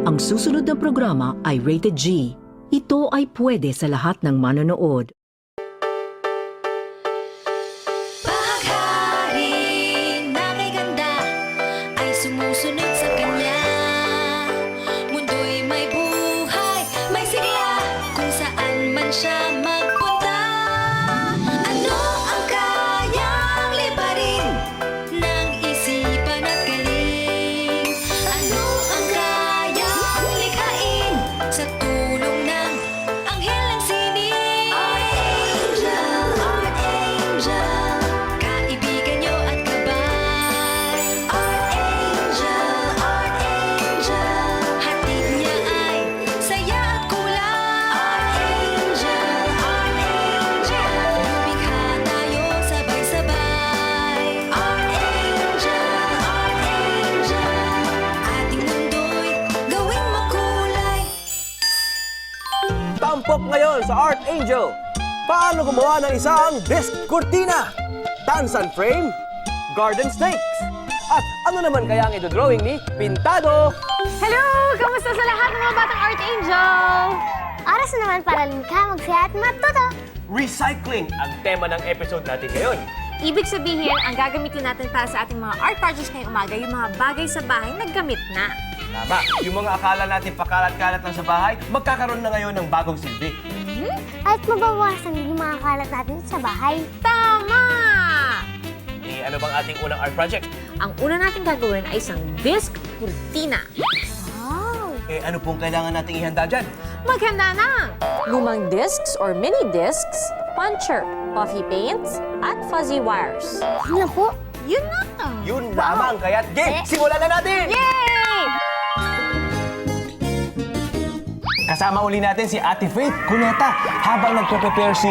Ang susunod na programa ay Rated G. Ito ay pwede sa lahat ng manonood. Bahagharing na may ganda ay sumusunod sa kanya. Mundo'y may buhay, may sigla kung saan man siya magpunta. Ano ang kayang liparin ng isipan at galing? Ano ang kayang likhain sa tulong ng anghel ng sining? Art Angel, kaibigan nyo at gabay. Art Angel, hatid niya ay saya at kulay. Art Angel, lumikha tayo sabay-sabay. Art Angel, ating mundo'y gawing makulay. Tampok ngayon sa Art Angel. Paano gumawa ng isang disc cortina, tansan frame, garden snakes, at ano naman kaya ang idodrawing ni Pintado? Hello! Kamusta sa lahat ng mga batang Art Angel? Oras na naman para lumikha, magsaya at matuto. Recycling ang tema ng episode natin ngayon. Ibig sabihin, ang gagamitin natin para sa ating mga art projects ngayong umaga, yung mga bagay sa bahay na gamit na. Tama, yung mga akala natin pakalat-kalat lang sa bahay, magkakaroon na ngayon ng bagong silbi. At mabawasan yung mga kalat natin sa bahay. Tama! Ano bang ating unang art project? Ang una natin gagawin ay isang disc cortina. Wow! Ano pong kailangan nating ihanda dyan? Maghanda na! Lumang discs or mini discs, puncher, puffy paints, at fuzzy wires. Ano po? Yun na! Yun lamang, kaya't game! Simulan na natin! Yay! Kasama uli natin si Ate Faith Cuneta habang nagpe-prepare si